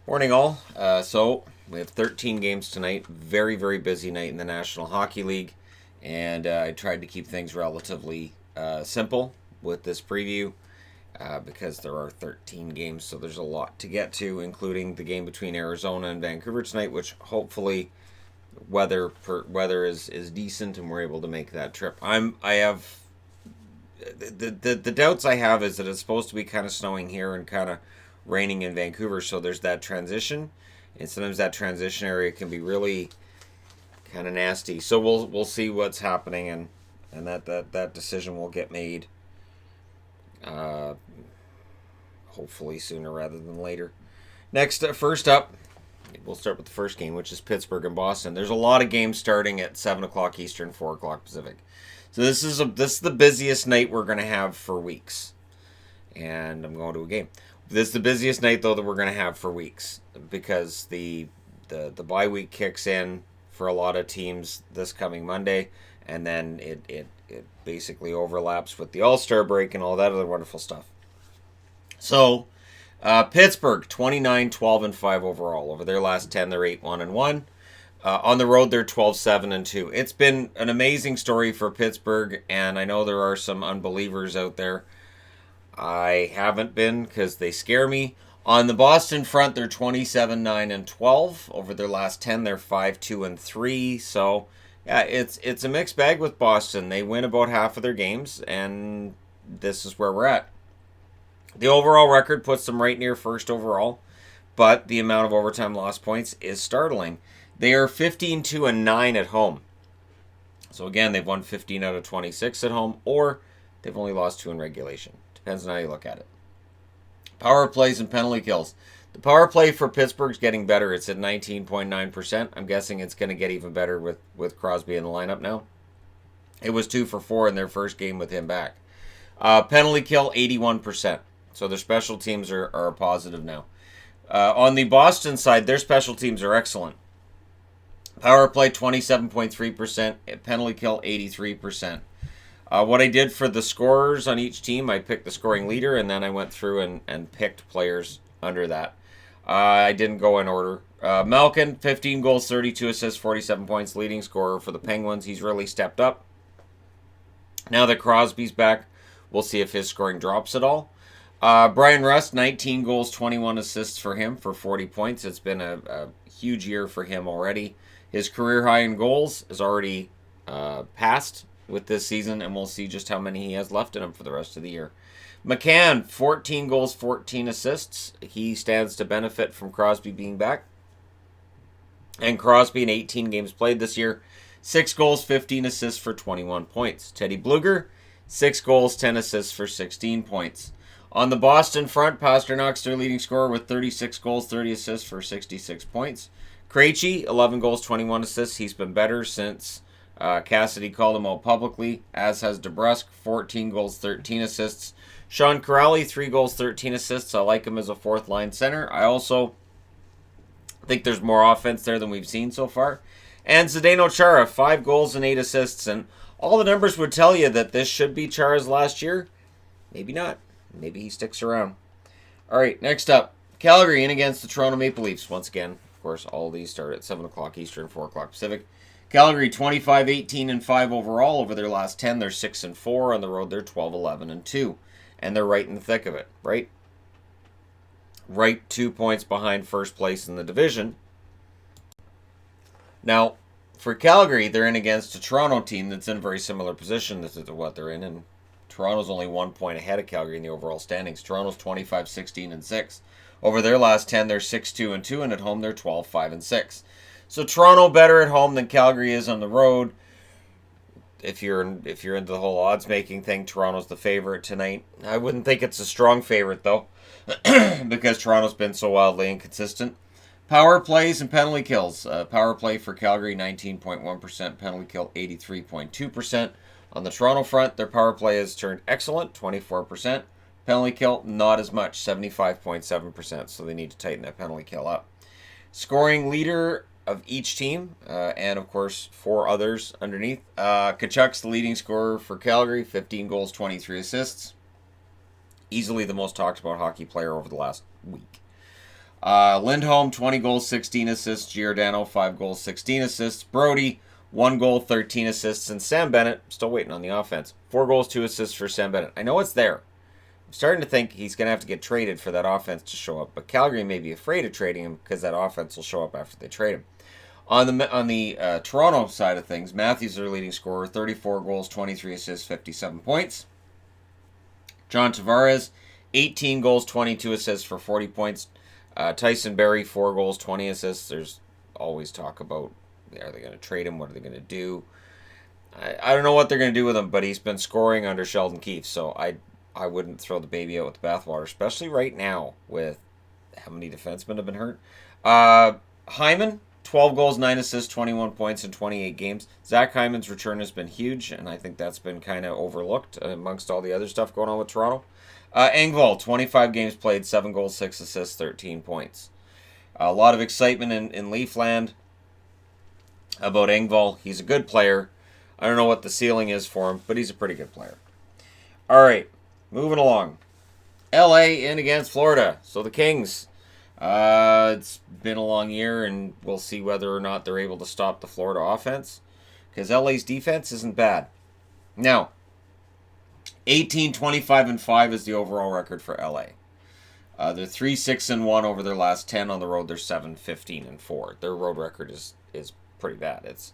Morning, all. So we have 13 games tonight. Very, very busy night in the National Hockey League, and I tried to keep things relatively simple with this preview because there are 13 games, so there's a lot to get to, including the game between Arizona and Vancouver tonight, which hopefully weather is decent and we're able to make that trip. I have the doubts I have is that it's supposed to be kind of snowing here and kind of raining in Vancouver, so there's that transition, and sometimes that transition area can be really kind of nasty. So we'll see what's happening, and that decision will get made, hopefully sooner rather than later. Next, first up, we'll start with the first game, which is Pittsburgh and Boston. There's a lot of games starting at 7 o'clock Eastern, 4 o'clock Pacific. So this is the busiest night we're going to have for weeks, and I'm going to a game. This is the busiest night, though, that we're going to have for weeks because the bye week kicks in for a lot of teams this coming Monday, and then it basically overlaps with the All-Star break and all that other wonderful stuff. So, Pittsburgh, 29, 12, and 5 overall. Over their last 10, they're 8, 1, and 1. On the road, they're 12, 7, and 2. It's been an amazing story for Pittsburgh, and I know there are some unbelievers out there. I haven't been because they scare me. On the Boston front, they're 27, 9, and 12. Over their last 10, they're 5, 2, and 3. So, yeah, it's a mixed bag with Boston. They win about half of their games, and this is where we're at. The overall record puts them right near first overall, but the amount of overtime loss points is startling. They are 15, 2, and 9 at home. So, again, they've won 15 out of 26 at home, or they've only lost 2 in regulation. Depends on how you look at it. Power plays and penalty kills. The power play for Pittsburgh's getting better. It's at 19.9%. I'm guessing it's going to get even better with Crosby in the lineup now. It was 2 for 4 in their first game with him back. Penalty kill, 81%. So their special teams are positive now. On the Boston side, their special teams are excellent. Power play, 27.3%. Penalty kill, 83%. What I did for the scorers on each team, I picked the scoring leader, and then I went through and picked players under that. I didn't go in order. Malkin, 15 goals, 32 assists, 47 points, leading scorer for the Penguins. He's really stepped up. Now that Crosby's back, we'll see if his scoring drops at all. Brian Rust, 19 goals, 21 assists for him for 40 points. It's been a huge year for him already. His career high in goals is already passed with this season, and we'll see just how many he has left in him for the rest of the year. McCann, 14 goals, 14 assists. He stands to benefit from Crosby being back. And Crosby in 18 games played this year, 6 goals, 15 assists for 21 points. Teddy Bluger, 6 goals, 10 assists for 16 points. On the Boston front, Pasternak's their leading scorer with 36 goals, 30 assists for 66 points. Krejci, 11 goals, 21 assists. He's been better since Cassidy called him out publicly, as has DeBrusk, 14 goals, 13 assists. Sean Kuraly, 3 goals, 13 assists. I like him as a fourth-line center. I also think there's more offense there than we've seen so far. And Zdeno Chara, 5 goals and 8 assists. And all the numbers would tell you that this should be Chara's last year. Maybe not. Maybe he sticks around. All right, next up, Calgary in against the Toronto Maple Leafs. Once again, of course, all these start at 7 o'clock Eastern, 4 o'clock Pacific. Calgary, 25, 18, and 5 overall. Over their last 10, they're 6 and 4. On the road, they're 12, 11, and 2. And they're right in the thick of it, right? Right 2 points behind first place in the division. Now, for Calgary, they're in against a Toronto team that's in a very similar position to what they're in, and Toronto's only 1 point ahead of Calgary in the overall standings. Toronto's 25, 16, and 6. Over their last 10, they're 6, 2, and 2, and at home, they're 12, 5, and 6. So Toronto better at home than Calgary is on the road. If you're into the whole odds making thing, Toronto's the favorite tonight. I wouldn't think it's a strong favorite though, because Toronto's been so wildly inconsistent. Power plays and penalty kills. Power play for Calgary 19.1%, penalty kill 83.2%. On the Toronto front, their power play has turned excellent, 24%. Penalty kill not as much, 75.7%. So they need to tighten that penalty kill up. Scoring leader of each team, and of course 4 others underneath. Tkachuk's the leading scorer for Calgary, 15 goals, 23 assists. Easily the most talked about hockey player over the last week. Lindholm, 20 goals, 16 assists. Giordano, 5 goals, 16 assists. Brody, 1 goal, 13 assists. And Sam Bennett, still waiting on the offense. 4 goals, 2 assists for Sam Bennett. I know it's there. I'm starting to think he's going to have to get traded for that offense to show up. But Calgary may be afraid of trading him because that offense will show up after they trade him. On the Toronto side of things, Matthews, their leading scorer, 34 goals, 23 assists, 57 points. John Tavares, 18 goals, 22 assists for 40 points. Tyson Barrie, 4 goals, 20 assists. There's always talk about, are they going to trade him? What are they going to do? I don't know what they're going to do with him, but he's been scoring under Sheldon Keefe, so I wouldn't throw the baby out with the bathwater, especially right now with how many defensemen have been hurt. Hyman, 12 goals, 9 assists, 21 points in 28 games. Zach Hyman's return has been huge, and I think that's been kind of overlooked amongst all the other stuff going on with Toronto. Engvall, 25 games played, 7 goals, 6 assists, 13 points. A lot of excitement in Leafland about Engvall. He's a good player. I don't know what the ceiling is for him, but he's a pretty good player. All right, moving along. LA in against Florida. So the Kings. It's been a long year, and we'll see whether or not they're able to stop the Florida offense, because LA's defense isn't bad. Now, 18-25-5 is the overall record for LA. They're 3-6-1 over their last 10 on the road. They're 7-15-4. Their road record is pretty bad. It's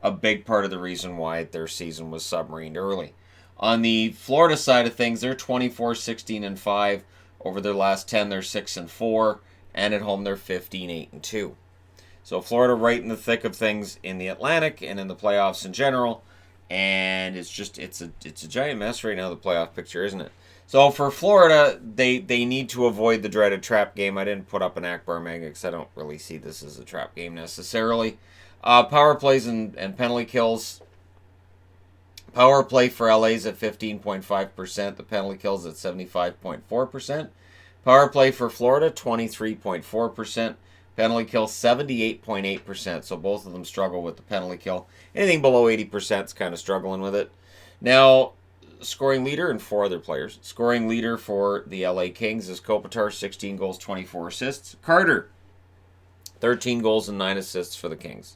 a big part of the reason why their season was submarined early. On the Florida side of things, they're 24-16-5 over their last 10. They're 6-4, and at home they're 15-8-2. So Florida right in the thick of things in the Atlantic and in the playoffs in general. And it's a giant mess right now, the playoff picture, isn't it? So for Florida, they need to avoid the dreaded trap game. I didn't put up an Akbar Mega because I don't really see this as a trap game necessarily. Power plays and penalty kills. Power play for LA is at 15.5%. The penalty kills at 75.4%. Power play for Florida, 23.4%. Penalty kill, 78.8%. So both of them struggle with the penalty kill. Anything below 80% is kind of struggling with it. Now, scoring leader and 4 other players. Scoring leader for the LA Kings is Kopitar, 16 goals, 24 assists. Carter, 13 goals and 9 assists for the Kings.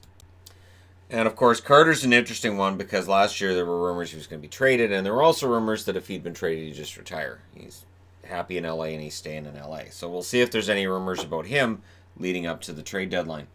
And, of course, Carter's an interesting one because last year there were rumors he was going to be traded, and there were also rumors that if he'd been traded, he'd just retire. He's happy in LA and he's staying in LA. So we'll see if there's any rumors about him leading up to the trade deadline.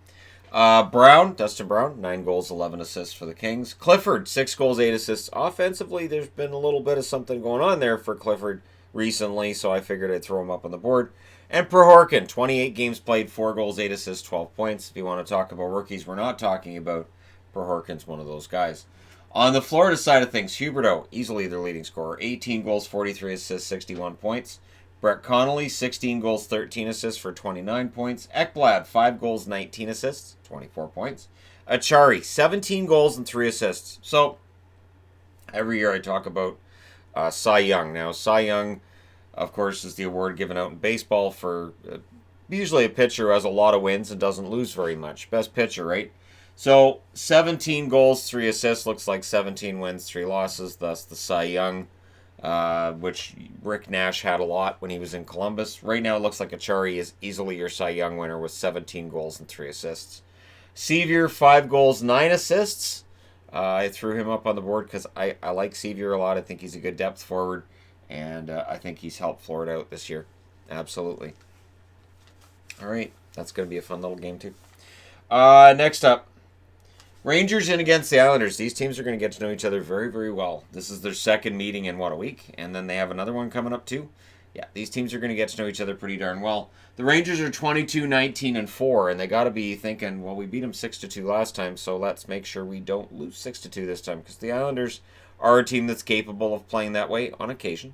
Dustin Brown, 9 goals, 11 assists for the Kings. Clifford, 6 goals, 8 assists. Offensively, there's been a little bit of something going on there for Clifford recently, so I figured I'd throw him up on the board. And Prohorkin, 28 games played, 4 goals, 8 assists, 12 points. If you want to talk about rookies, we're not talking about Prohorkin's one of those guys. On the Florida side of things, Huberdeau, easily their leading scorer, 18 goals, 43 assists, 61 points. Brett Connolly, 16 goals, 13 assists for 29 points. Ekblad, 5 goals, 19 assists, 24 points. Achari, 17 goals and 3 assists. So, every year I talk about Cy Young. Now, Cy Young, of course, is the award given out in baseball for usually a pitcher who has a lot of wins and doesn't lose very much. Best pitcher, right? So, 17 goals, 3 assists, looks like 17 wins, 3 losses, thus the Cy Young, which Rick Nash had a lot when he was in Columbus. Right now, it looks like Achari is easily your Cy Young winner with 17 goals and 3 assists. Sevier, 5 goals, 9 assists. I threw him up on the board because I like Sevier a lot. I think he's a good depth forward, and I think he's helped Florida out this year. Absolutely. All right, that's going to be a fun little game, too. Next up. Rangers in against the Islanders. These teams are going to get to know each other very, very well. This is their second meeting in, a week? And then they have another one coming up, too. Yeah, these teams are going to get to know each other pretty darn well. The Rangers are 22-19-4, and they got to be thinking, well, we beat them 6-2 last time, so let's make sure we don't lose 6-2 this time, because the Islanders are a team that's capable of playing that way on occasion.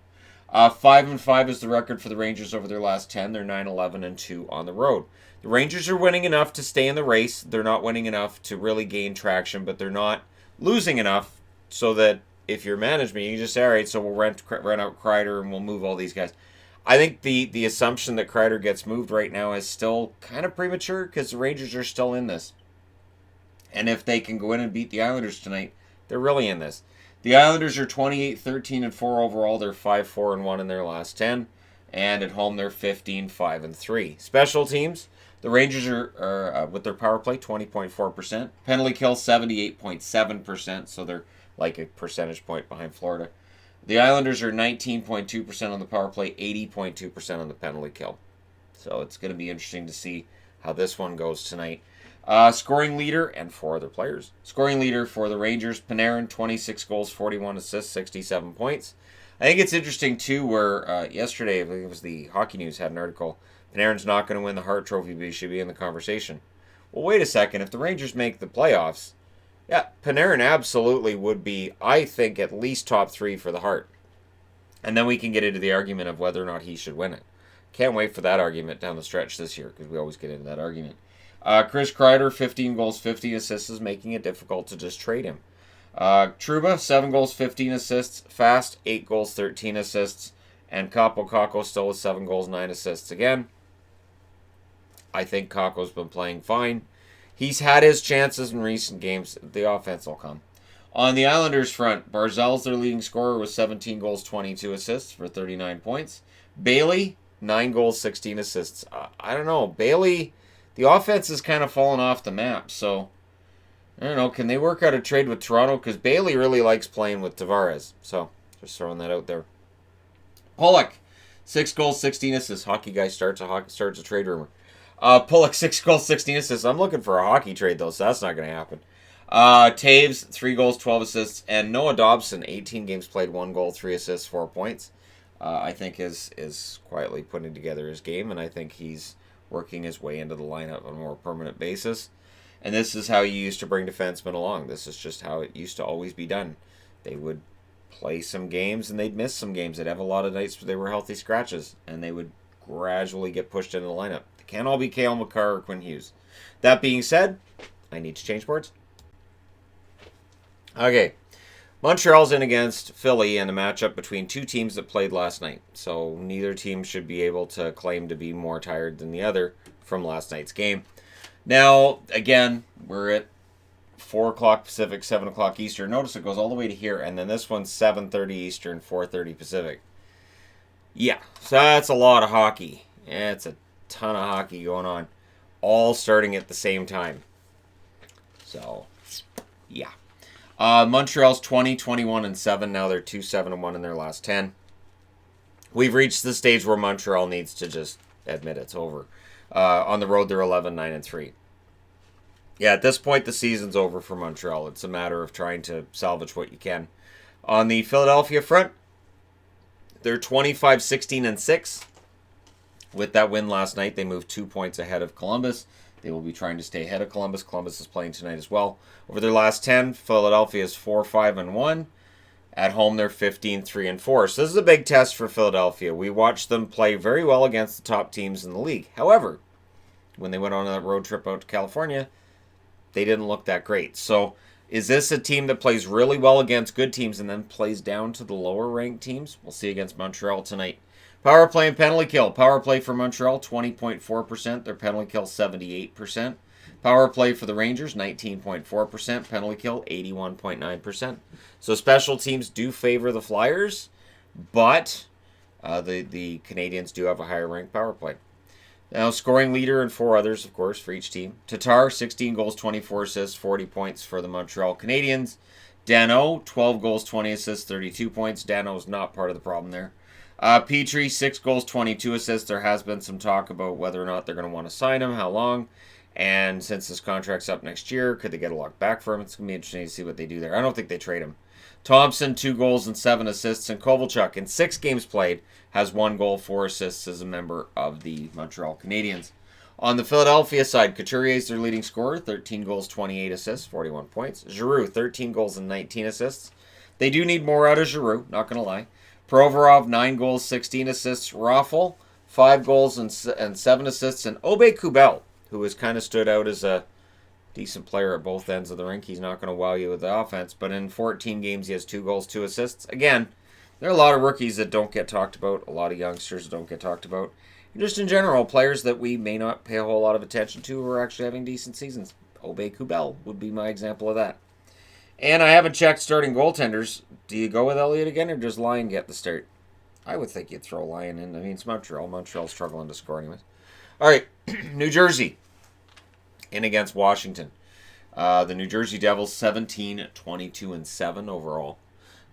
5-5 is the record for the Rangers over their last 10. They're 9-11-2 on the road. The Rangers are winning enough to stay in the race. They're not winning enough to really gain traction, but they're not losing enough so that if you're management, you can just say, all right, so we'll rent out Kreider and we'll move all these guys. I think the assumption that Kreider gets moved right now is still kind of premature because the Rangers are still in this. And if they can go in and beat the Islanders tonight, they're really in this. The Islanders are 28-13-4 overall. They're 5-4-1 in their last 10. And at home, they're 15-5-3. Special teams, the Rangers are with their power play, 20.4%. Penalty kill, 78.7%, so they're like a percentage point behind Florida. The Islanders are 19.2% on the power play, 80.2% on the penalty kill. So it's going to be interesting to see how this one goes tonight. Scoring leader and 4 other players. Scoring leader for the Rangers, Panarin, 26 goals, 41 assists, 67 points. I think it's interesting, too, where yesterday, I think it was the Hockey News had an article, Panarin's not going to win the Hart Trophy, but he should be in the conversation. Well, wait a second. If the Rangers make the playoffs, yeah, Panarin absolutely would be, I think, at least top 3 for the Hart. And then we can get into the argument of whether or not he should win it. Can't wait for that argument down the stretch this year, because we always get into that argument. Chris Kreider, 15 goals, 50 assists, is making it difficult to just trade him. Trouba, 7 goals, 15 assists. Fast, 8 goals, 13 assists. And Kakko still with 7 goals, 9 assists. Again, I think Kakko's been playing fine. He's had his chances in recent games. The offense will come. On the Islanders front, Barzal's their leading scorer with 17 goals, 22 assists for 39 points. Bailey, 9 goals, 16 assists. I don't know. Bailey, the offense has kind of fallen off the map, so I don't know. Can they work out a trade with Toronto? Because Bailey really likes playing with Tavares. So, just throwing that out there. Pollock, 6 goals, 16 assists. Hockey guy starts a trade rumor. Pollock, 6 goals, 16 assists. I'm looking for a hockey trade, though, so that's not going to happen. Taves, 3 goals, 12 assists. And Noah Dobson, 18 games played, 1 goal, 3 assists, 4 points. I think is quietly putting together his game, and I think he's working his way into the lineup on a more permanent basis. And this is how you used to bring defensemen along. This is just how it used to always be done. They would play some games and they'd miss some games. They'd have a lot of nights where they were healthy scratches, and they would gradually get pushed into the lineup. They can't all be Cale Makar or Quinn Hughes. That being said, I need to change boards. Okay. Montreal's in against Philly in a matchup between 2 teams that played last night. So neither team should be able to claim to be more tired than the other from last night's game. Now, again, we're at 4 o'clock Pacific, 7 o'clock Eastern. Notice it goes all the way to here, and then this one's 7:30 Eastern, 4:30 Pacific. Yeah, so that's a lot of hockey. Yeah, it's a ton of hockey going on, all starting at the same time. So, yeah. Montreal's 20, 21, and 7. Now they're 2-7-1 in their last 10. We've reached the stage where Montreal needs to just admit it's over. On the road, they're 11, 9, and 3. Yeah, at this point, the season's over for Montreal. It's a matter of trying to salvage what you can. On the Philadelphia front, they're 25, 16, and 6. With that win last night, they moved 2 points ahead of Columbus. They will be trying to stay ahead of Columbus. Columbus is playing tonight as well. Over their last 10, Philadelphia is 4-5-1. At home, they're 15-3-4. So this is a big test for Philadelphia. We watched them play very well against the top teams in the league. However, when they went on that road trip out to California, they didn't look that great. So is this a team that plays really well against good teams and then plays down to the lower-ranked teams? We'll see against Montreal tonight. Power play and penalty kill. Power play for Montreal, 20.4%. Their penalty kill, 78%. Power play for the Rangers, 19.4%. Penalty kill, 81.9%. So special teams do favor the Flyers, but the Canadiens do have a higher ranked power play. Now, scoring leader and 4 others, of course, for each team. Tatar, 16 goals, 24 assists, 40 points for the Montreal Canadiens. Dano, 12 goals, 20 assists, 32 points. Dano's not part of the problem there. Petrie, 6 goals, 22 assists. There has been some talk about whether or not they're going to want to sign him, how long. And since his contract's up next year, could they get a lock back for him? It's going to be interesting to see what they do there. I don't think they trade him. Thompson, 2 goals and 7 assists. And Kovalchuk, in 6 games played, has 1 goal, 4 assists as a member of the Montreal Canadiens. On the Philadelphia side, Couturier is their leading scorer, 13 goals, 28 assists, 41 points. Giroux, 13 goals and 19 assists. They do need more out of Giroux, not going to lie. Provorov, 9 goals, 16 assists. Raffle, 5 goals and 7 assists. And Aube-Kubel, who has kind of stood out as a decent player at both ends of the rink. He's not going to wow you with the offense, but in 14 games, he has 2 goals, 2 assists. Again, there are a lot of rookies that don't get talked about, a lot of youngsters that don't get talked about. And just in general, players that we may not pay a whole lot of attention to who are actually having decent seasons. Aube-Kubel would be my example of that. And I haven't checked starting goaltenders. Do you go with Elliott again, or does Lyon get the start? I would think you'd throw a line in. I mean, it's Montreal. Montreal's struggling to score anyways. All right, New Jersey in against Washington. The New Jersey Devils 17, 22, and 7 overall.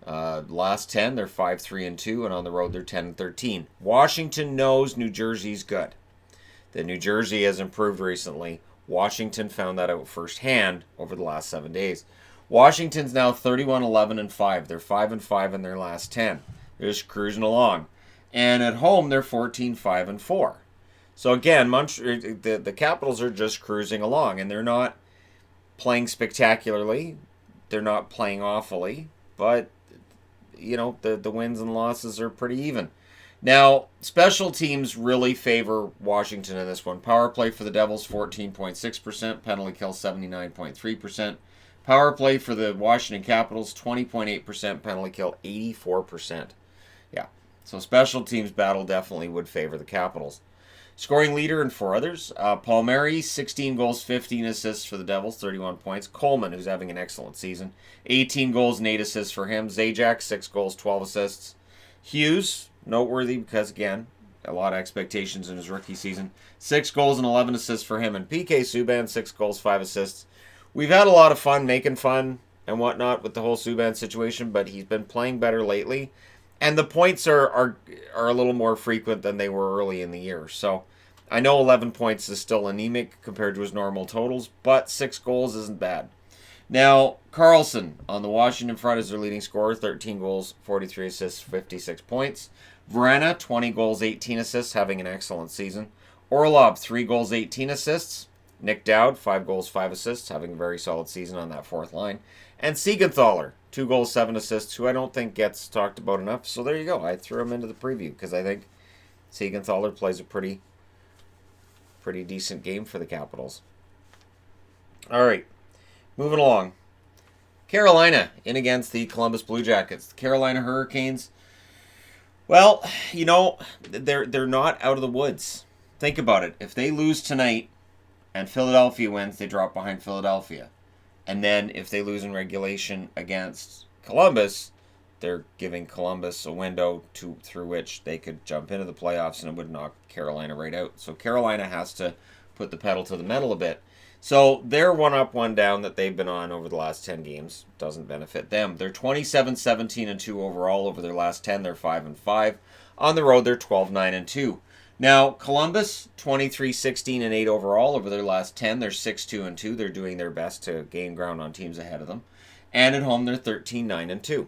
Last 10, they're 5-3-2, and on the road they're 10-13. Washington knows New Jersey's good. That New Jersey has improved recently. Washington found that out firsthand over the last 7 days. Washington's now 31-11-5. They're 5-5 in their last 10. They're just cruising along. And at home, they're 14-5-4. So again, the Capitals are just cruising along, and they're not playing spectacularly. They're not playing awfully, but the wins and losses are pretty even. Now, special teams really favor Washington in this one. Power play for the Devils, 14.6%. Penalty kill, 79.3%. Power play for the Washington Capitals, 20.8%. Penalty kill, 84%. Yeah, so special teams battle definitely would favor the Capitals. Scoring leader and 4 others. Palmieri, 16 goals, 15 assists for the Devils, 31 points. Coleman, who's having an excellent season, 18 goals and 8 assists for him. Zajac, 6 goals, 12 assists. Hughes, noteworthy because, again, a lot of expectations in his rookie season. 6 goals and 11 assists for him. And PK Subban, 6 goals, 5 assists. We've had a lot of fun making fun and whatnot with the whole Subban situation, but he's been playing better lately. And the points are a little more frequent than they were early in the year. So I know 11 points is still anemic compared to his normal totals, but 6 goals isn't bad. Now, Carlson on the Washington front is their leading scorer, 13 goals, 43 assists, 56 points. Vrana, 20 goals, 18 assists, having an excellent season. Orlov, 3 goals, 18 assists. Nick Dowd, 5 goals, 5 assists, having a very solid season on that fourth line. And Siegenthaler, 2 goals, 7 assists, who I don't think gets talked about enough. So there you go. I threw him into the preview because I think Siegenthaler plays a pretty decent game for the Capitals. All right, moving along. Carolina in against the Columbus Blue Jackets. The Carolina Hurricanes, well, they're not out of the woods. Think about it. If they lose tonight and Philadelphia wins, they drop behind Philadelphia. And then if they lose in regulation against Columbus, they're giving Columbus a window through which they could jump into the playoffs, and it would knock Carolina right out. So Carolina has to put the pedal to the metal a bit. So their one up, one down that they've been on over the last 10 games doesn't benefit them. They're 27-17-2 overall over their last 10. They're 5-5. On the road, they're 12-9-2. Now, Columbus, 23-16-8 overall over their last 10. They're 6-2-2. They're doing their best to gain ground on teams ahead of them. And at home, they're 13-9-2.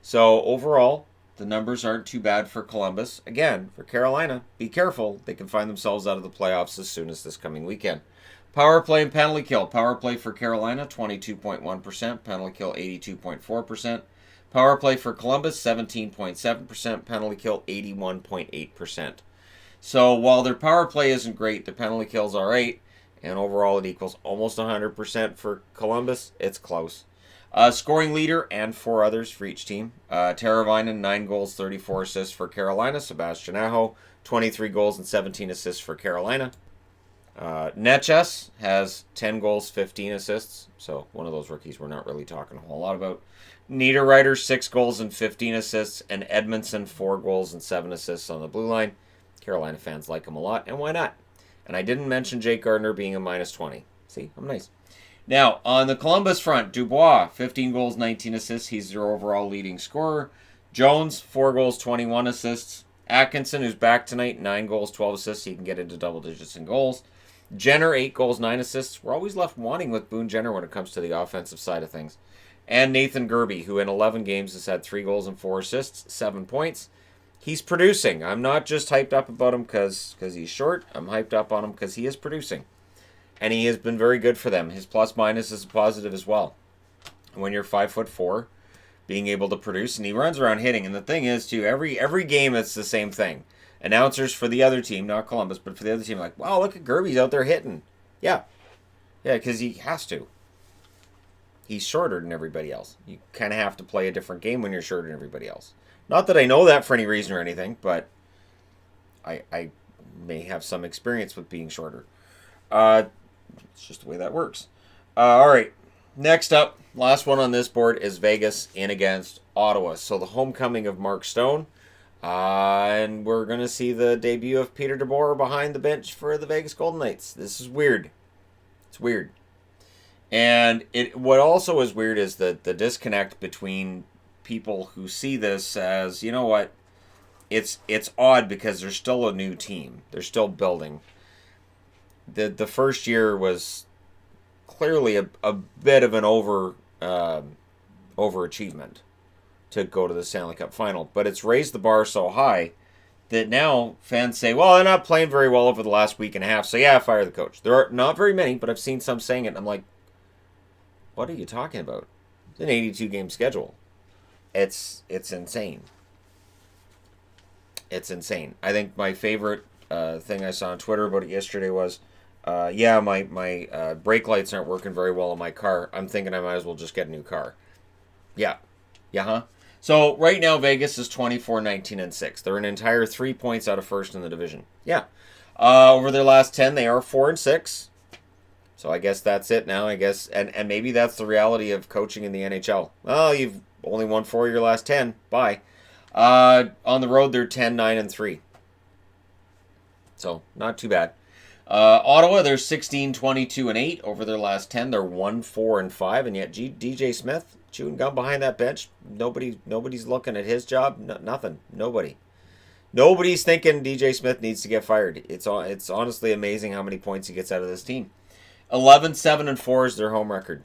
So overall, the numbers aren't too bad for Columbus. Again, for Carolina, be careful. They can find themselves out of the playoffs as soon as this coming weekend. Power play and penalty kill. Power play for Carolina, 22.1%. Penalty kill, 82.4%. Power play for Columbus, 17.7%. Penalty kill, 81.8%. So while their power play isn't great, their penalty kill's all right, and overall it equals almost 100% for Columbus. It's close. Scoring leader and 4 others for each team. Teravainen, 9 goals, 34 assists for Carolina. Sebastian Aho, 23 goals and 17 assists for Carolina. Netchess has 10 goals, 15 assists. So one of those rookies we're not really talking a whole lot about. Niederreiter, 6 goals and 15 assists. And Edmondson, 4 goals and 7 assists on the blue line. Carolina fans like him a lot, and why not? And I didn't mention Jake Gardiner being a -20. See, I'm nice. Now, on the Columbus front, Dubois, 15 goals, 19 assists. He's their overall leading scorer. Jones, 4 goals, 21 assists. Atkinson, who's back tonight, 9 goals, 12 assists. He can get into double digits in goals. Jenner, 8 goals, 9 assists. We're always left wanting with Boone Jenner when it comes to the offensive side of things. And Nathan Gerbe, who in 11 games has had 3 goals and 4 assists, 7 points. He's producing. I'm not just hyped up about him because he's short. I'm hyped up on him because he is producing. And he has been very good for them. His plus-minus is positive as well. When you're 5'4", being able to produce, and he runs around hitting. And the thing is, too, every game it's the same thing. Announcers for the other team, not Columbus, but for the other team, like, wow, look at Gerbe's out there hitting. Yeah, because he has to. He's shorter than everybody else. You kind of have to play a different game when you're shorter than everybody else. Not that I know that for any reason or anything, but I may have some experience with being shorter. It's just the way that works. All right, next up, last one on this board is Vegas in against Ottawa. So the homecoming of Mark Stone. And we're going to see the debut of Peter DeBoer behind the bench for the Vegas Golden Knights. This is weird. It's weird. And what also is weird is the disconnect between people who see this as, you know what, it's odd because there's still a new team. They're still building. The first year was clearly a bit of an overachievement to go to the Stanley Cup final, but it's raised the bar so high that now fans say, well, they're not playing very well over the last week and a half, so yeah, fire the coach. There are not very many, but I've seen some saying it, and I'm like, what are you talking about? It's an 82-game schedule. It's insane. It's insane. I think my favorite thing I saw on Twitter about it yesterday was, my brake lights aren't working very well in my car. I'm thinking I might as well just get a new car. Yeah. Huh? So right now Vegas is 24-19-6. They're an entire 3 points out of first in the division. Yeah. Over their last 10, they are 4-6. So I guess that's it now. I guess, and maybe that's the reality of coaching in the NHL. Well, you've only won 4 of your last 10. Bye. On the road, they're 10-9-3. So not too bad. Ottawa, they're 16-22-8 over their last 10. They're 1-4-5, and yet DJ Smith chewing gum behind that bench. Nobody's looking at his job. Nothing. Nobody's thinking DJ Smith needs to get fired. It's honestly amazing how many points he gets out of this team. 11-7-4 is their home record.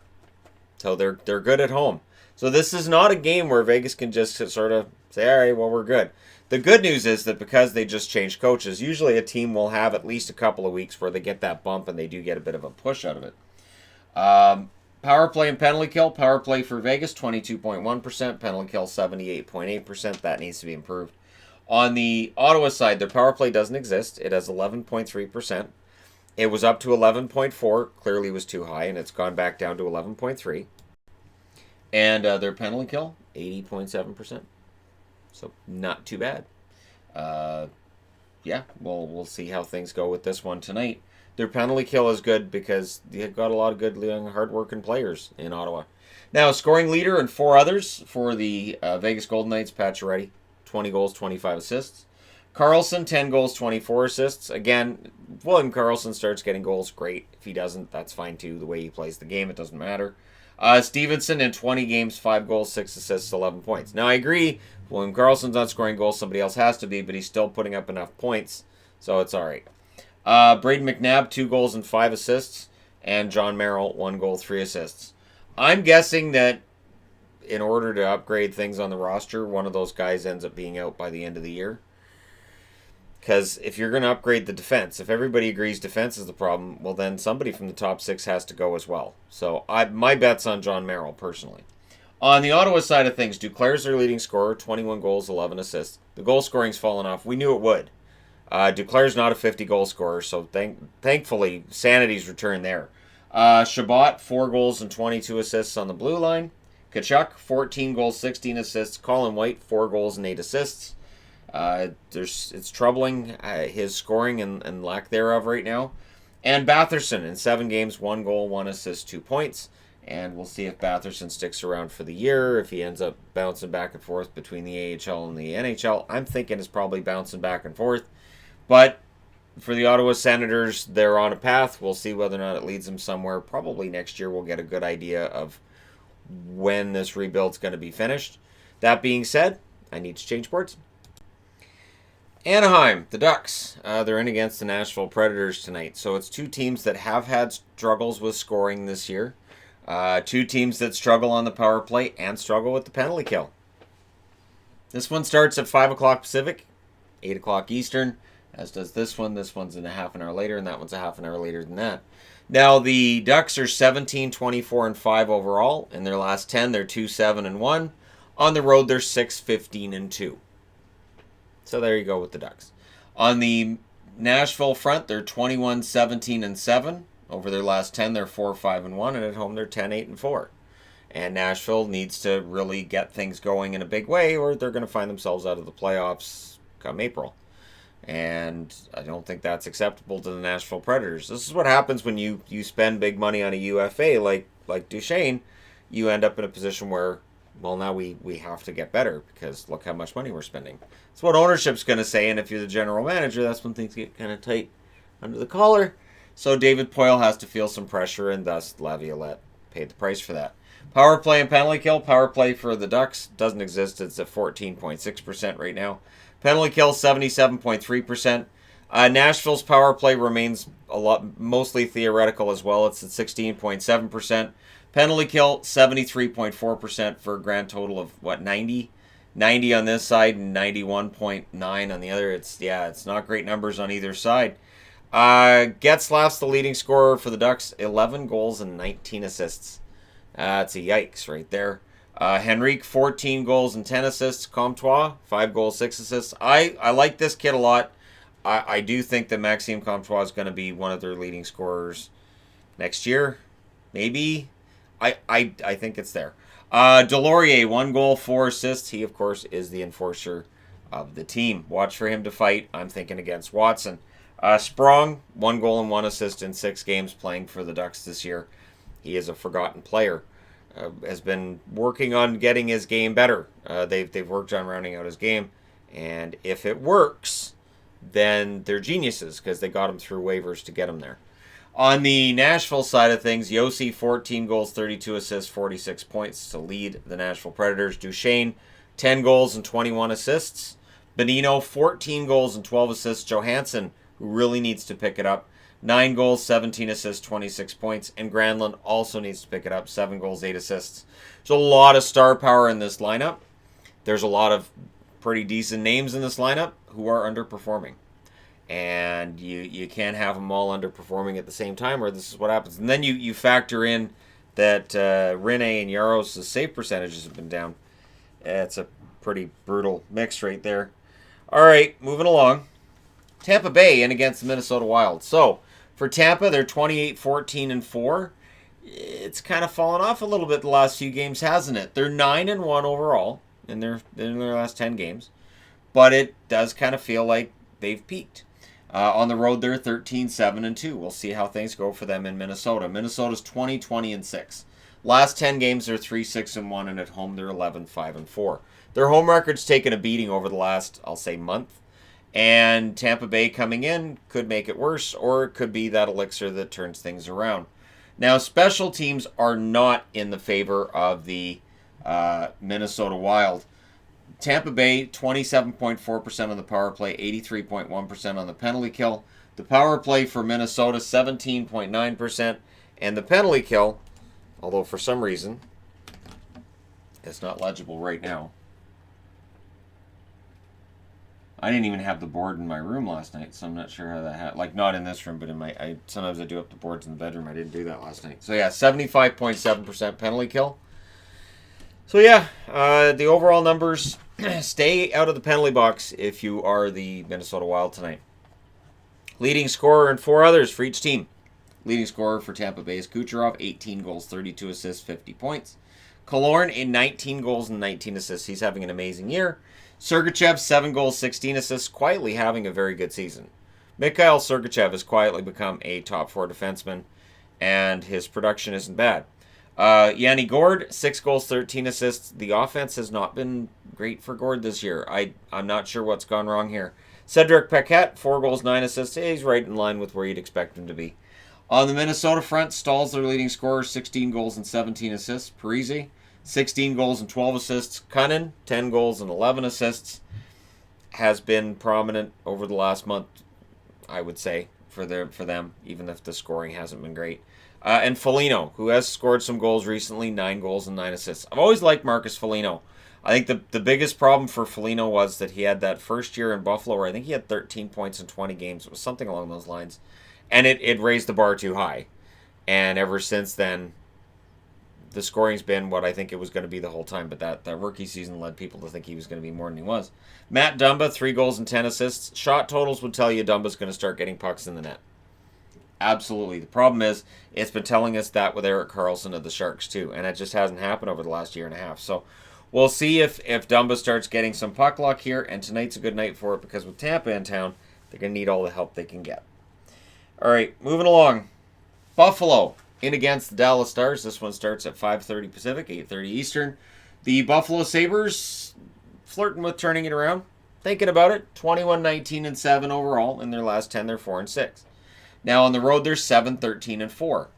So they're good at home. So this is not a game where Vegas can just sort of say, all right, well, we're good. The good news is that because they just changed coaches, usually a team will have at least a couple of weeks where they get that bump and they do get a bit of a push out of it. Power play and penalty kill. Power play for Vegas, 22.1%. Penalty kill, 78.8%. That needs to be improved. On the Ottawa side, their power play doesn't exist. It has 11.3%. It was up to 11.4. Clearly was too high, and it's gone back down to 11.3. And their penalty kill, 80.7%. So not too bad. We'll see how things go with this one tonight. Their penalty kill is good because they've got a lot of good, young, hard-working players in Ottawa. Now, scoring leader and 4 others for the Vegas Golden Knights, Pacioretty, 20 goals, 25 assists. Karlsson, 10 goals, 24 assists. Again, William Karlsson starts getting goals, great. If he doesn't, that's fine too. The way he plays the game, it doesn't matter. Stevenson in 20 games, 5 goals, 6 assists, 11 points. Now, I agree, William Karlsson's not scoring goals, somebody else has to be, but he's still putting up enough points, so it's all right. Braden McNabb, 2 goals and 5 assists, and John Merrill, 1 goal, 3 assists. I'm guessing that in order to upgrade things on the roster, one of those guys ends up being out by the end of the year. Because if you're going to upgrade the defense, if everybody agrees defense is the problem, well then somebody from the top 6 has to go as well. So my bet's on John Merrill, personally. On the Ottawa side of things, Duclair's their leading scorer, 21 goals, 11 assists. The goal scoring's fallen off. We knew it would. Duclair's not a 50-goal scorer, so thankfully, sanity's returned there. Shabbat, 4 goals and 22 assists on the blue line. Kachuk, 14 goals, 16 assists. Colin White, 4 goals and 8 assists. It's troubling, his scoring and lack thereof right now. And Batherson in 7 games, 1 goal, 1 assist, 2 points. And we'll see if Batherson sticks around for the year, if he ends up bouncing back and forth between the AHL and the NHL. I'm thinking it's probably bouncing back and forth. But for the Ottawa Senators, they're on a path. We'll see whether or not it leads them somewhere. Probably next year we'll get a good idea of when this rebuild's going to be finished. That being said, I need to change sports. Anaheim, the Ducks, they're in against the Nashville Predators tonight. So it's 2 teams that have had struggles with scoring this year. 2 teams that struggle on the power play and struggle with the penalty kill. This one starts at 5 o'clock Pacific, 8 o'clock Eastern, as does this one. This one's in a half an hour later, and that one's a half an hour later than that. Now, the Ducks are 17-24-5 overall. In their last 10, they're 2-7-1. On the road, they're 6-15-2. So there you go with the Ducks. On the Nashville front, they're 21-17-7. Over their last 10, they're 4-5-1, and at home, they're 10-8-4. And Nashville needs to really get things going in a big way, or they're going to find themselves out of the playoffs come April. And I don't think that's acceptable to the Nashville Predators. This is what happens when you spend big money on a UFA like Duchesne. You end up in a position where well, now we have to get better because look how much money we're spending. That's what ownership's going to say, and if you're the general manager, that's when things get kind of tight under the collar. So David Poile has to feel some pressure, and thus Laviolette paid the price for that. Power play and penalty kill. Power play for the Ducks doesn't exist. It's at 14.6% right now. Penalty kill 77.3%. Nashville's power play remains mostly theoretical as well. It's at 16.7%. Penalty kill 73.4% for a grand total of 90 on this side and 91.9 on the other. It's not great numbers on either side. Getzlaf's the leading scorer for the Ducks, 11 goals and 19 assists. That's a yikes right there. Henrique, 14 goals and 10 assists. Comtois, 5 goals, 6 assists. I like this kid a lot. I do think that Maxime Comtois is going to be one of their leading scorers next year. Maybe. I think it's there. Delorier, 1 goal, 4 assists. He, of course, is the enforcer of the team. Watch for him to fight. I'm thinking against Watson. Sprong, 1 goal and 1 assist in 6 games playing for the Ducks this year. He is a forgotten player. Has been working on getting his game better. They've worked on rounding out his game. And if it works, then they're geniuses because they got him through waivers to get him there. On the Nashville side of things, Yossi, 14 goals, 32 assists, 46 points to lead the Nashville Predators. Duchesne, 10 goals and 21 assists. Bonino, 14 goals and 12 assists. Johansson, who really needs to pick it up, 9 goals, 17 assists, 26 points. And Granlund also needs to pick it up, 7 goals, 8 assists. There's a lot of star power in this lineup. There's a lot of pretty decent names in this lineup who are underperforming. And you can't have them all underperforming at the same time, or this is what happens. And then you factor in that Rinne and Yaros' save percentages have been down. It's a pretty brutal mix right there. All right, moving along. Tampa Bay in against the Minnesota Wild. So for Tampa, they're 28-14-4. It's kind of fallen off a little bit the last few games, hasn't it? They're 9-1 overall in their last 10 games, but it does kind of feel like they've peaked. On the road, they're 13-7-2. We'll see how things go for them in Minnesota. Minnesota's 20-20-6. Last 10 games, they're 3-6-1, and at home, they're 11-5-4. Their home record's taken a beating over the last, I'll say, month. And Tampa Bay coming in could make it worse, or it could be that elixir that turns things around. Now, special teams are not in the favor of the Minnesota Wild. Tampa Bay, 27.4% on the power play, 83.1% on the penalty kill. The power play for Minnesota, 17.9%. And the penalty kill, although for some reason it's not legible right now. I didn't even have the board in my room last night, so I'm not sure how that happened. Like, not in this room, but in my... sometimes I do up the boards in the bedroom. I didn't do that last night. So, yeah, 75.7% penalty kill. So, yeah, the overall numbers... Stay out of the penalty box if you are the Minnesota Wild tonight. Leading scorer and 4 others for each team. Leading scorer for Tampa Bay is Kucherov, 18 goals, 32 assists, 50 points. Killorn, 19 goals and 19 assists. He's having an amazing year. Sergachev, 7 goals, 16 assists, quietly having a very good season. Mikhail Sergachev has quietly become a top 4 defenseman, and his production isn't bad. Yanni Gourde, 6 goals, 13 assists. The offense has not been great for Gourde this year. I'm not sure what's gone wrong here. Cedric Paquette, 4 goals, 9 assists. He's right in line with where you'd expect him to be. On the Minnesota front, Stahl's their leading scorer, 16 goals and 17 assists. Parise, 16 goals and 12 assists. Cunnin, 10 goals and 11 assists. Has been prominent over the last month, I would say, for them, even if the scoring hasn't been great. And Foligno, who has scored some goals recently, 9 goals and 9 assists. I've always liked Marcus Foligno. I think the biggest problem for Foligno was that he had that first year in Buffalo where I think he had 13 points in 20 games. It was something along those lines. And it raised the bar too high. And ever since then, the scoring's been what I think it was going to be the whole time. But that rookie season led people to think he was going to be more than he was. Matt Dumba, 3 goals and 10 assists. Shot totals would tell you Dumba's going to start getting pucks in the net. Absolutely. The problem is, it's been telling us that with Erik Karlsson of the Sharks too, and it just hasn't happened over the last year and a half. So we'll see if Dumba starts getting some puck luck here, and tonight's a good night for it because with Tampa in town, they're going to need all the help they can get. All right, moving along. Buffalo in against the Dallas Stars. This one starts at 5:30 Pacific, 8:30 Eastern. The Buffalo Sabres flirting with turning it around. Thinking about it, 21-19-7 overall. In their last 10, they're 4-6. Now on the road, they're 7-13-4.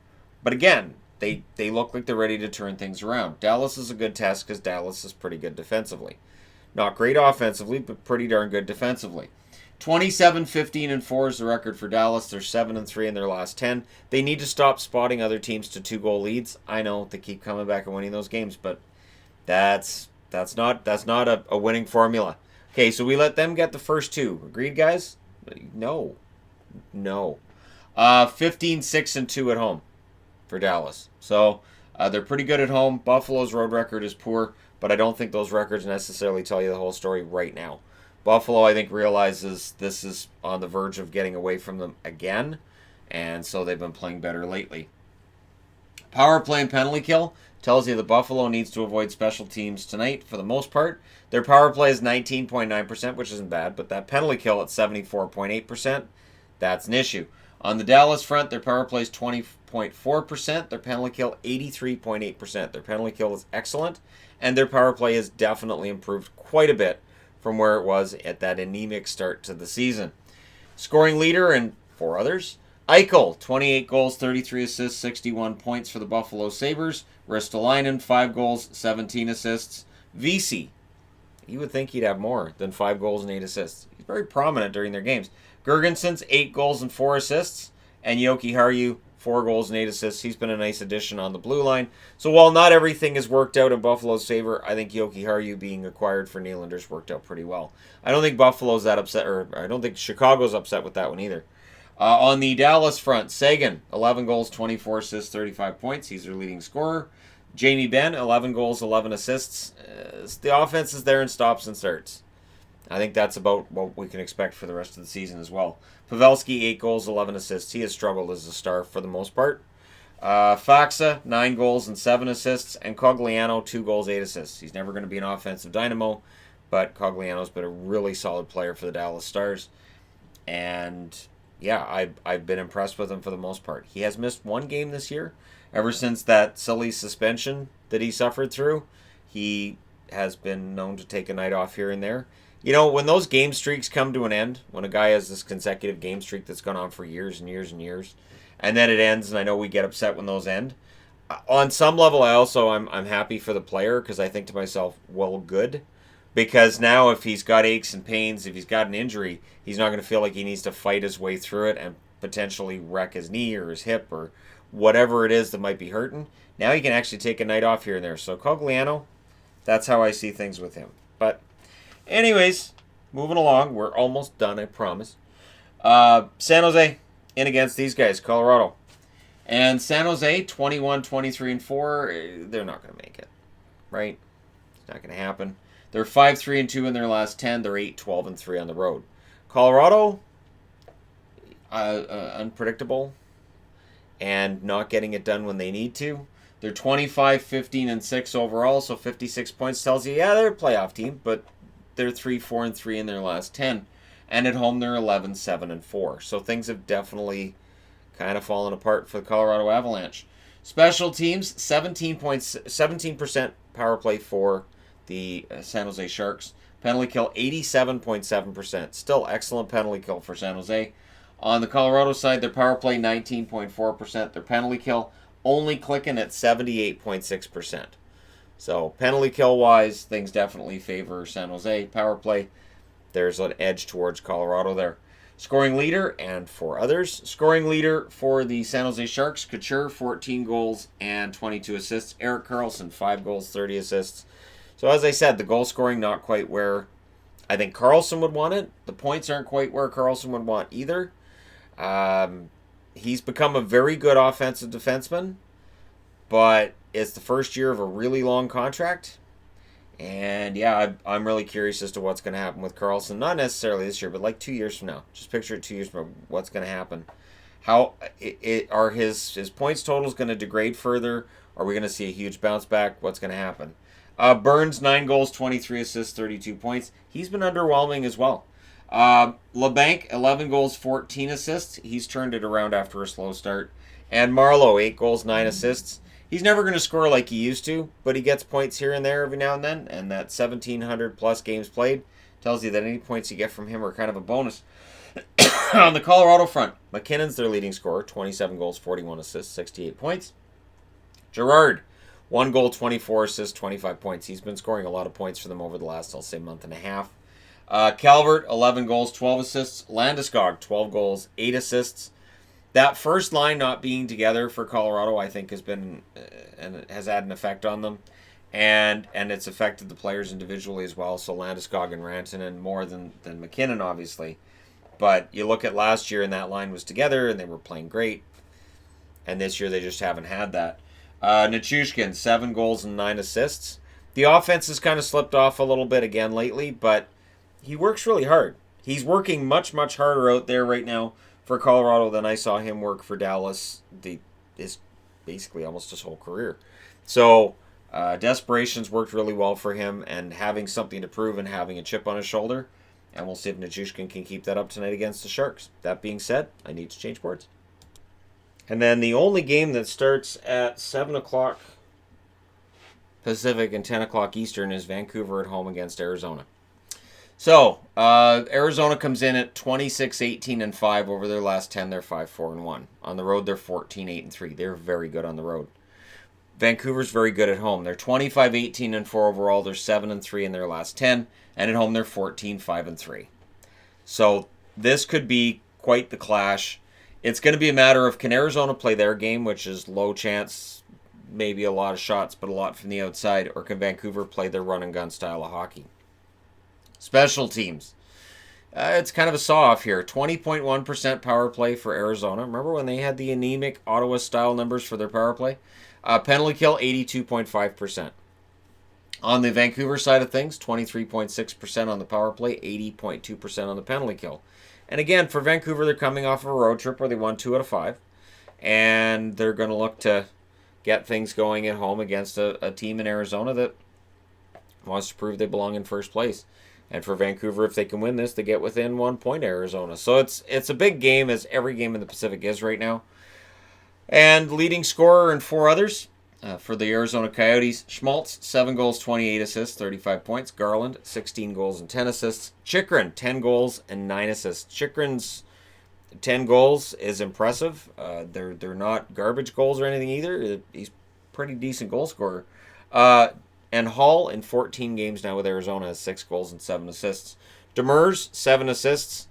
But again, they look like they're ready to turn things around. Dallas is a good test because Dallas is pretty good defensively. Not great offensively, but pretty darn good defensively. 27-15-4 is the record for Dallas. They're 7-3 in their last 10. They need to stop spotting other teams to 2-goal leads. I know they keep coming back and winning those games, but that's not a winning formula. Okay, so we let them get the first two. Agreed, guys? No. 15-6-2 at home for Dallas. So they're pretty good at home. Buffalo's road record is poor, but I don't think those records necessarily tell you the whole story right now. Buffalo, I think, realizes this is on the verge of getting away from them again, and so they've been playing better lately. Power play and penalty kill tells you that Buffalo needs to avoid special teams tonight for the most part. Their power play is 19.9%, which isn't bad, but that penalty kill at 74.8%, that's an issue. On the Dallas front, their power play is 20.4%, their penalty kill 83.8%. Their penalty kill is excellent, and their power play has definitely improved quite a bit from where it was at that anemic start to the season. Scoring leader and 4 others. Eichel, 28 goals, 33 assists, 61 points for the Buffalo Sabres. Ristolainen, 5 goals, 17 assists. Vesey, you would think he'd have more than 5 goals and 8 assists. He's very prominent during their games. Gergensen's 8 goals and 4 assists. And Jokiharju, 4 goals and 8 assists. He's been a nice addition on the blue line. So while not everything has worked out in Buffalo's favor, I think Jokiharju being acquired for Nylander's worked out pretty well. I don't think Buffalo's that upset, or I don't think Chicago's upset with that one either. On the Dallas front, Sagan, 11 goals, 24 assists, 35 points. He's their leading scorer. Jamie Benn, 11 goals, 11 assists. The offense is there in stops and starts. I think that's about what we can expect for the rest of the season as well. Pavelski, 8 goals, 11 assists. He has struggled as a star for the most part. Faksa, 9 goals and 7 assists. And Cogliano, 2 goals, 8 assists. He's never going to be an offensive dynamo, but Cogliano's been a really solid player for the Dallas Stars. And yeah, I've been impressed with him for the most part. He has missed one game this year. Ever since that silly suspension that he suffered through, he has been known to take a night off here and there. You know, when those game streaks come to an end, when a guy has this consecutive game streak that's gone on for years and years and years, and then it ends, and I know we get upset when those end. On some level, I'm happy for the player because I think to myself, well, good. Because now if he's got aches and pains, if he's got an injury, he's not going to feel like he needs to fight his way through it and potentially wreck his knee or his hip or whatever it is that might be hurting. Now he can actually take a night off here and there. So Cogliano, that's how I see things with him. But anyways, moving along. We're almost done, I promise. San Jose in against these guys, Colorado. And San Jose, 21-23-4, they're not going to make it, right? It's not going to happen. They're 5-3-2 in their last 10. They're 8-12-3 on the road. Colorado, unpredictable and not getting it done when they need to. They're 25-15-6 overall, so 56 points tells you, yeah, they're a playoff team, but they're 3-4-3 in their last 10. And at home, they're 11-7-4. So things have definitely kind of fallen apart for the Colorado Avalanche. Special teams, 17% power play for the San Jose Sharks. Penalty kill, 87.7%. Still excellent penalty kill for San Jose. On the Colorado side, their power play, 19.4%. Their penalty kill only clicking at 78.6%. So penalty kill-wise, things definitely favor San Jose. Power play, there's an edge towards Colorado there. Scoring leader and 4 others. Scoring leader for the San Jose Sharks, Couture, 14 goals and 22 assists. Erik Karlsson, 5 goals, 30 assists. So as I said, the goal scoring not quite where I think Karlsson would want it. The points aren't quite where Karlsson would want either. He's become a very good offensive defenseman, but it's the first year of a really long contract. And yeah, I'm really curious as to what's going to happen with Karlsson. Not necessarily this year, but like 2 years from now. Just picture it 2 years from now. What's going to happen? How are his points totals going to degrade further? Are we going to see a huge bounce back? What's going to happen? Burns, 9 goals, 23 assists, 32 points. He's been underwhelming as well. LeBanc, 11 goals, 14 assists. He's turned it around after a slow start. And Marleau, 8 goals, 9 assists. He's never going to score like he used to, but he gets points here and there every now and then, and that 1,700 plus games played tells you that any points you get from him are kind of a bonus. On the Colorado front, McKinnon's their leading scorer, 27 goals, 41 assists, 68 points. Gerard, 1 goal, 24 assists, 25 points. He's been scoring a lot of points for them over the last, I'll say, month and a half. Calvert, 11 goals, 12 assists. Landeskog, 12 goals, 8 assists. That first line not being together for Colorado, I think, has been and has had an effect on them, and it's affected the players individually as well. So Landeskog and Rantanen more than McKinnon, obviously. But you look at last year, and that line was together, and they were playing great. And this year, they just haven't had that. Nichushkin, 7 goals and 9 assists. The offense has kind of slipped off a little bit again lately, but he works really hard. He's working much, much harder out there right now for Colorado than I saw him work for Dallas is basically almost his whole career. So desperation's worked really well for him, and having something to prove and having a chip on his shoulder. And we'll see if Nichushkin can keep that up tonight against the Sharks. That being said, I need to change boards. And then the only game that starts at 7 o'clock Pacific and 10 o'clock Eastern is Vancouver at home against Arizona. So, Arizona comes in at 26-18-5 over their last 10. They're 5-4-1. On the road, they're 14-8-3. They're very good on the road. Vancouver's very good at home. They're 25-18-4 overall. They're 7-3 in their last 10. And at home, they're 14-5-3. So, this could be quite the clash. It's going to be a matter of, can Arizona play their game, which is low chance, maybe a lot of shots, but a lot from the outside, or can Vancouver play their run-and-gun style of hockey? Special teams. It's kind of a saw-off here. 20.1% power play for Arizona. Remember when they had the anemic Ottawa-style numbers for their power play? Penalty kill, 82.5%. On the Vancouver side of things, 23.6% on the power play, 80.2% on the penalty kill. And again, for Vancouver, they're coming off of a road trip where they won 2 out of 5. And they're going to look to get things going at home against a team in Arizona that wants to prove they belong in first place. And for Vancouver, if they can win this, they get within 1 point of Arizona. So it's a big game, as every game in the Pacific is right now. And leading scorer and 4 others for the Arizona Coyotes. Schmaltz, 7 goals, 28 assists, 35 points. Garland, 16 goals and 10 assists. Chychrun, 10 goals and 9 assists. Chychrun's 10 goals is impressive. They're not garbage goals or anything either. He's a pretty decent goal scorer. And Hall, in 14 games now with Arizona, has 6 goals and 7 assists. Demers, 7 assists.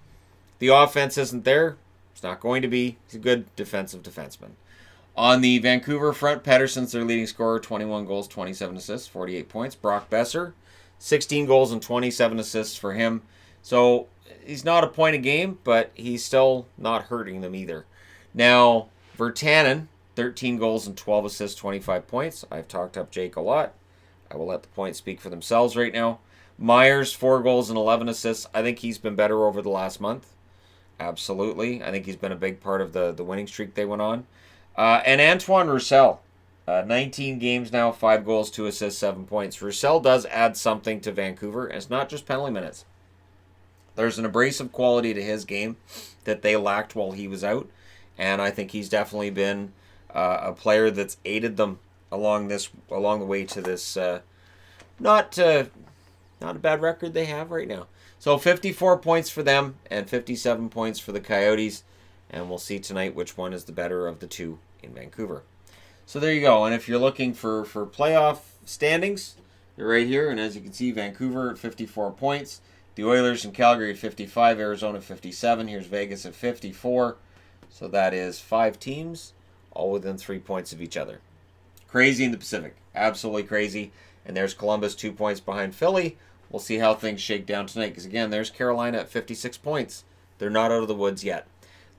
The offense isn't there. It's not going to be. He's a good defensive defenseman. On the Vancouver front, Pettersson's their leading scorer, 21 goals, 27 assists, 48 points. Brock Besser, 16 goals and 27 assists for him. So he's not a point a game, but he's still not hurting them either. Now, Virtanen, 13 goals and 12 assists, 25 points. I've talked up Jake a lot. I will let the points speak for themselves right now. Myers, 4 goals and 11 assists. I think he's been better over the last month. Absolutely. I think he's been a big part of the winning streak they went on. And Antoine Roussel, 19 games now, 5 goals, 2 assists, 7 points. Roussel does add something to Vancouver, and it's not just penalty minutes. There's an abrasive quality to his game that they lacked while he was out, and I think he's definitely been a player that's aided them along the way to this not a bad record they have right now. So 54 points for them and 57 points for the Coyotes, and we'll see tonight which one is the better of the two in Vancouver. So there you go. And if you're looking for playoff standings, they're right here. And as you can see, Vancouver at 54 points, the Oilers and Calgary at 55, Arizona 57. Here's Vegas at 54. So that is 5 teams, all within 3 points of each other. Crazy in the Pacific. Absolutely crazy. And there's Columbus 2 points behind Philly. We'll see how things shake down tonight. Because again, there's Carolina at 56 points. They're not out of the woods yet.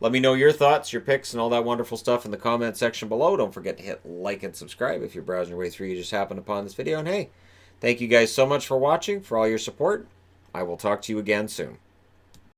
Let me know your thoughts, your picks, and all that wonderful stuff in the comment section below. Don't forget to hit like and subscribe if you're browsing your way through. You just happened upon this video. And hey, thank you guys so much for watching, for all your support. I will talk to you again soon.